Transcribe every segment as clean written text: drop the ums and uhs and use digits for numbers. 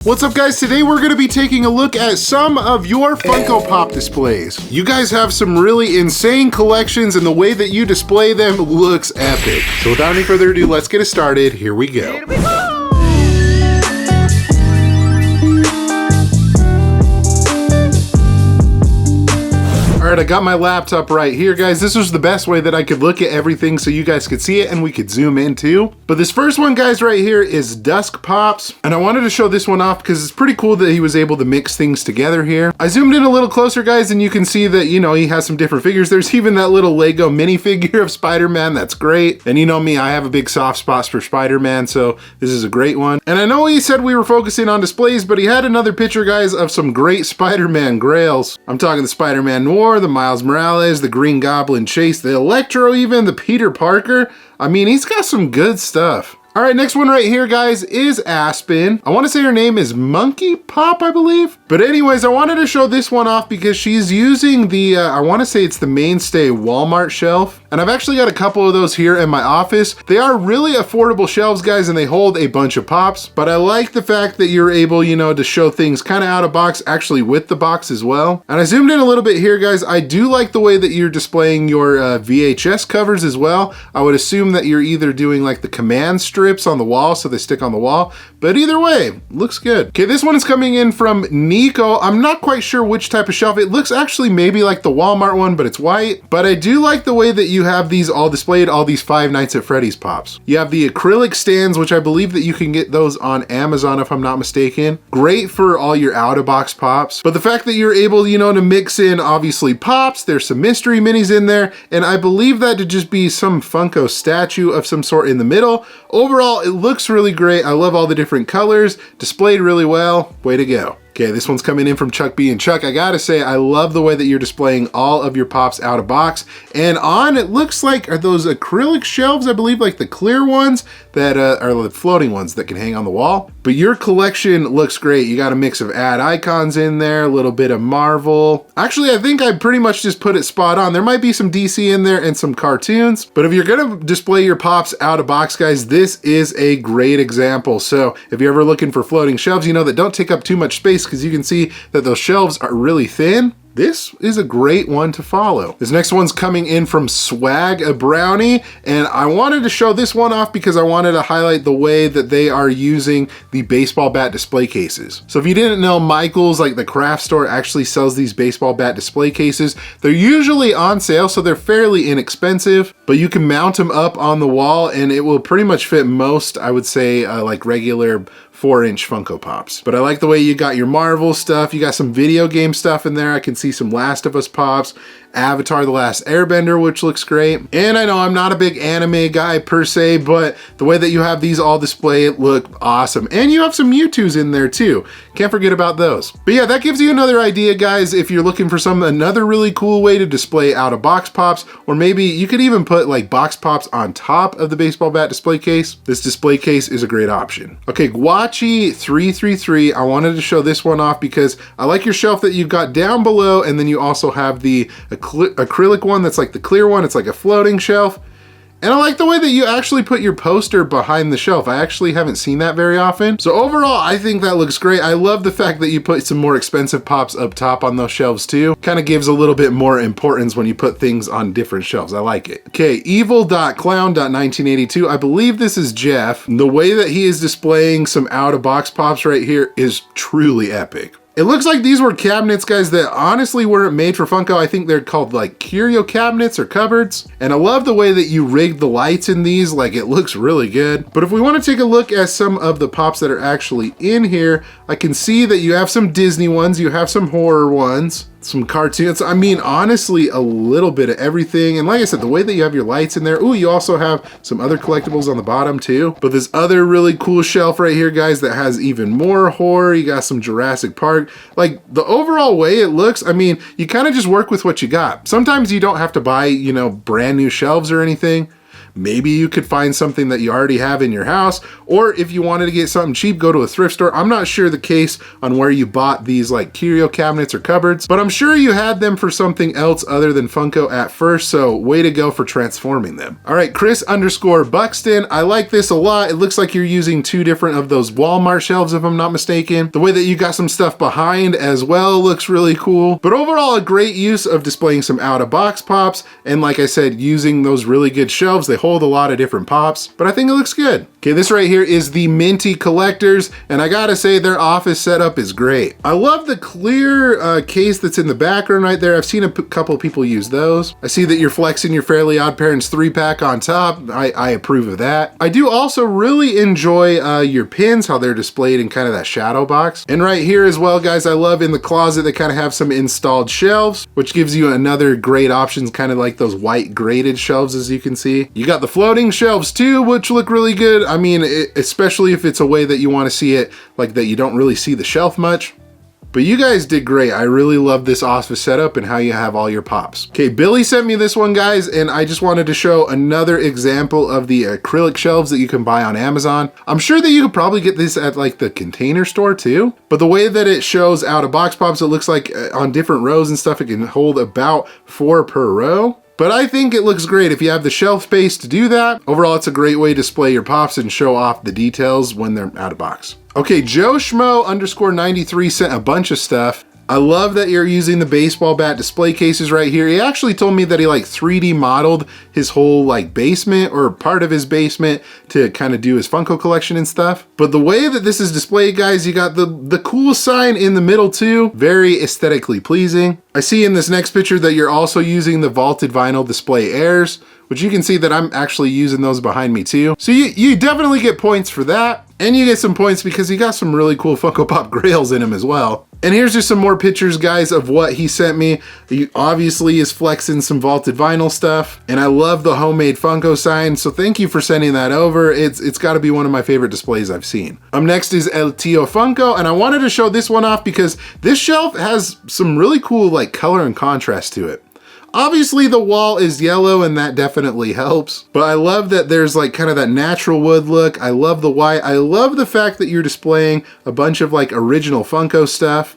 What's up guys, today we're going to be taking a look at some of your Funko Pop displays. You guys have some really insane collections and the way that you display them looks epic. So without any further ado, let's get it started. Here we go. Alright, I got my laptop right here, guys. This was the best way that I could look at everything so you guys could see it and we could zoom in too. But this first one, guys, right here is Dusk Pops. And I wanted to show this one off because it's pretty cool that he was able to mix things together here. I zoomed in a little closer, guys, and you can see that, you know, he has some different figures. There's even that little Lego minifigure of Spider-Man. That's great. And you know me, I have a big soft spot for Spider-Man, so this is a great one. And I know he said we were focusing on displays, but he had another picture, guys, of some great Spider-Man grails. I'm talking the Spider-Man Noir, the Miles Morales, the Green Goblin Chase, the Electro even, the Peter Parker. I mean, he's got some good stuff. All right, next one right here, guys, is Aspen. I want to say her name is Monkey Pop, I believe. But anyways, I wanted to show this one off because she's using the, I want to say it's the Mainstay Walmart shelf. And I've actually got a couple of those here in my office. They are really affordable shelves, guys, and they hold a bunch of pops. But I like the fact that you're able, you know, to show things kind of out of box, actually with the box as well. And I zoomed in a little bit here, guys. I do like the way that you're displaying your VHS covers as well. I would assume that you're either doing like the command strips on the wall so they stick on the wall, but either way, looks good. Okay, this one is coming in from Nico. I'm not quite sure which type of shelf. It looks actually maybe like the Walmart one, but it's white. But I do like the way that you have these all displayed, all these Five Nights at Freddy's pops. You have the acrylic stands, which I believe that you can get those on Amazon if I'm not mistaken. Great for all your out-of-box pops. But the fact that you're able, you know, to mix in obviously pops, there's some mystery minis in there, and I believe that to just be some Funko statue of some sort in the middle. Overall, it looks really great. I love all the different colors, displayed really well. Way to go. Okay, this one's coming in from Chuck B. And Chuck, I gotta say, I love the way that you're displaying all of your pops out of box. And on, it looks like, are those acrylic shelves, I believe, like the clear ones that are the floating ones that can hang on the wall. But your collection looks great. You got a mix of ad icons in there, a little bit of Marvel. Actually, I think I pretty much just put it spot on. There might be some DC in there and some cartoons. But if you're gonna display your pops out of box, guys, this is a great example. So if you're ever looking for floating shelves, you know, that don't take up too much space, because you can see that those shelves are really thin. This is a great one to follow. This next one's coming in from Swag, A Brownie, and I wanted to show this one off because I wanted to highlight the way that they are using the baseball bat display cases. So if you didn't know, Michael's, like the craft store, actually sells these baseball bat display cases. They're usually on sale, so they're fairly inexpensive, but you can mount them up on the wall and it will pretty much fit most, I would say, like regular 4-inch Funko Pops. But I like the way you got your Marvel stuff. You got some video game stuff in there. I can see some Last of Us Pops, Avatar: The Last Airbender, which looks great. And I know I'm not a big anime guy per se, but the way that you have these all displayed look awesome. And you have some Mewtwo's in there too. Can't forget about those. But yeah, that gives you another idea, guys, if you're looking for another really cool way to display out of box pops, or maybe you could even put like box pops on top of the baseball bat display case. This display case is a great option. Okay, Guache 333. I wanted to show this one off because I like your shelf that you've got down below, and then you also have the acrylic one that's like the clear one. It's like a floating shelf. And I like the way that you actually put your poster behind the shelf. I actually haven't seen that very often. So overall, I think that looks great. I love the fact that you put some more expensive pops up top on those shelves too. Kind of gives a little bit more importance when you put things on different shelves. I like it. Okay, Evil.Clown.1982. I believe this is Jeff. The way that he is displaying some out-of-box pops right here is truly epic. It looks like these were cabinets, guys, that honestly weren't made for Funko. I think they're called like curio cabinets or cupboards. And I love the way that you rigged the lights in these. Like, it looks really good. But if we want to take a look at some of the pops that are actually in here, I can see that you have some Disney ones, you have some horror ones, some cartoons. I mean, honestly, a little bit of everything. And like I said, the way that you have your lights in there. Ooh, you also have some other collectibles on the bottom too. But this other really cool shelf right here, guys, that has even more horror. You got some Jurassic Park. Like, the overall way it looks, I mean, you kind of just work with what you got. Sometimes you don't have to buy, you know, brand new shelves or anything. maybe you could find something that you already have in your house, or if you wanted to get something cheap, go to a thrift store. I'm not sure the case on where you bought these like curio cabinets or cupboards, but I'm sure you had them for something else other than Funko at first, so way to go for transforming them. All right, Chris_ Buxton, I like this a lot. It looks like you're using 2 different of those Walmart shelves, if I'm not mistaken. The way that you got some stuff behind as well looks really cool. But overall, a great use of displaying some out-of-box pops, and like I said, using those really good shelves. They hold a lot of different pops, but I think it looks good. Okay, this right here is the Minty Collectors, and I gotta say their office setup is great. I love the clear case that's in the background right there. I've seen a couple of people use those. I see that you're flexing your Fairly Odd Parents 3-pack on top. I approve of that. I do also really enjoy your pins, how they're displayed in kind of that shadow box. And right here as well, guys, I love in the closet they kind of have some installed shelves, which gives you another great options, kind of like those white graded shelves, as you can see. You got the floating shelves too, which look really good. I mean, especially if it's a way that you want to see it, like that you don't really see the shelf much. But you guys did great. I really love this office setup and how you have all your pops. Okay, Billy sent me this one, guys, and I just wanted to show another example of the acrylic shelves that you can buy on Amazon. I'm sure that you could probably get this at like the Container Store too, but the way that it shows out-of-box pops, it looks like on different rows and stuff, it can hold about 4 per row. But I think it looks great if you have the shelf space to do that. Overall, it's a great way to display your pops and show off the details when they're out of box. Okay, Joe Schmo _93 sent a bunch of stuff. I love that you're using the baseball bat display cases right here. He actually told me that he like 3D modeled his whole like basement or part of his basement to kind of do his Funko collection and stuff. But the way that this is displayed, guys, you got the cool sign in the middle too. Very aesthetically pleasing. I see in this next picture that you're also using the vaulted vinyl display airs, which you can see that I'm actually using those behind me too. So you definitely get points for that. And you get some points because you got some really cool Funko Pop grails in him as well. And here's just some more pictures, guys, of what he sent me. He obviously is flexing some vaulted vinyl stuff. And I love the homemade Funko sign, so thank you for sending that over. It's gotta be one of my favorite displays I've seen. Next is El Tío Funko, and I wanted to show this one off because this shelf has some really cool like color and contrast to it. Obviously the wall is yellow and that definitely helps, but I love that there's like kind of that natural wood look. I love the white. I love the fact that you're displaying a bunch of like original Funko stuff.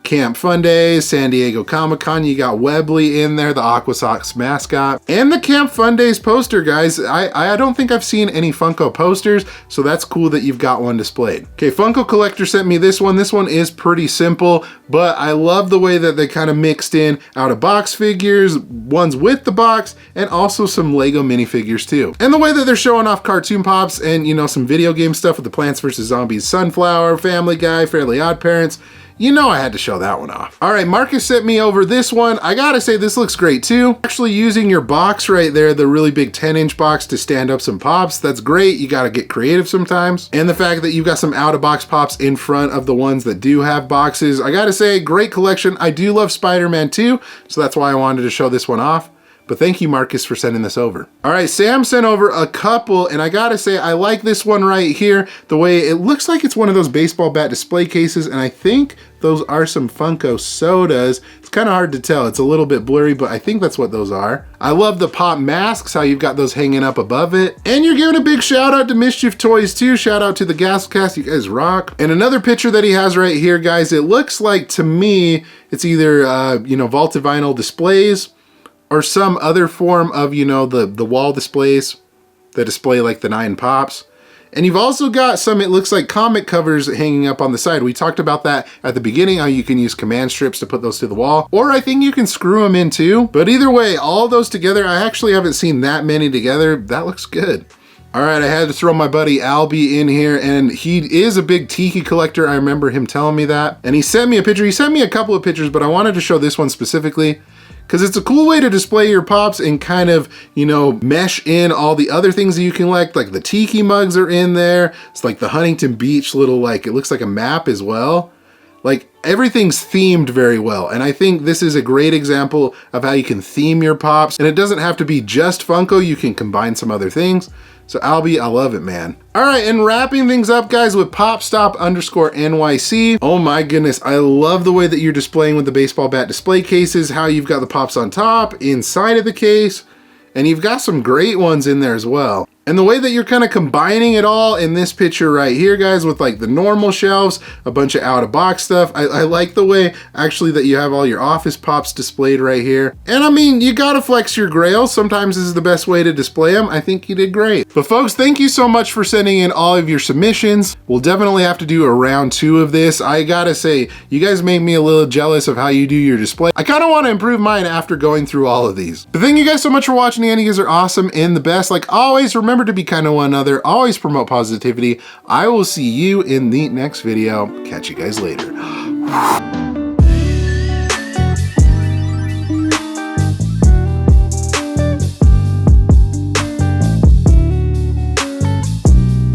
Camp Fun Days, San Diego Comic-Con, you got Webley in there, the Aqua Sox mascot, and the Camp Fun Days poster, guys. I don't think I've seen any Funko posters, so that's cool that you've got one displayed. Okay, Funko Collector sent me this one. This one is pretty simple, but I love the way that they kind of mixed in out-of-box figures, ones with the box, and also some Lego minifigures too. And the way that they're showing off cartoon pops and, you know, some video game stuff with the Plants vs. Zombies, Sunflower, Family Guy, Fairly Odd Parents. You know I had to show that one off. All right, Marcus sent me over this one. I gotta say, this looks great too. Actually using your box right there, the really big 10-inch box to stand up some pops, that's great. You gotta get creative sometimes. And the fact that you've got some out-of-box pops in front of the ones that do have boxes. I gotta say, great collection. I do love Spider-Man too, so that's why I wanted to show this one off. But thank you, Marcus, for sending this over. All right, Sam sent over a couple, and I gotta say, I like this one right here. The way it looks like it's one of those baseball bat display cases, and I think those are some Funko sodas. It's kind of hard to tell. It's a little bit blurry, but I think that's what those are. I love the pop masks, how you've got those hanging up above it. And you're giving a big shout out to Mischief Toys too. Shout out to the Gascast, you guys rock. And another picture that he has right here, guys, it looks like, to me, it's either, you know, vaulted vinyl displays, or some other form of, you know, the wall displays that display like the 9 pops. And you've also got some, it looks like comic covers hanging up on the side. We talked about that at the beginning, how you can use command strips to put those to the wall, or I think you can screw them in too. But either way, all those together, I actually haven't seen that many together. That looks good. All right, I had to throw my buddy Alby in here, and he is a big tiki collector. I remember him telling me that. And he sent me a picture. He sent me a couple of pictures, but I wanted to show this one specifically, because it's a cool way to display your pops and kind of, you know, mesh in all the other things that you can collect. Like the tiki mugs are in there. It's like the Huntington Beach little, like, it looks like a map as well. Like, everything's themed very well. And I think this is a great example of how you can theme your pops. And it doesn't have to be just Funko. You can combine some other things. So Alby, I love it, man. All right, and wrapping things up, guys, with Stop NYC. Oh my goodness, I love the way that you're displaying with the baseball bat display cases, how you've got the pops on top, inside of the case, and you've got some great ones in there as well. And the way that you're kind of combining it all in this picture right here, guys, with like the normal shelves, a bunch of out-of-box stuff. I like the way actually that you have all your office pops displayed right here. And I mean, you gotta flex your grails. Sometimes this is the best way to display them. I think you did great. But folks, thank you so much for sending in all of your submissions. We'll definitely have to do a round 2 of this. I gotta say, you guys made me a little jealous of how you do your display. I kind of want to improve mine after going through all of these. But thank you guys so much for watching, and you guys are awesome and the best. Like always, remember to be kind to one another, always promote positivity. I will see you in the next video. Catch you guys later.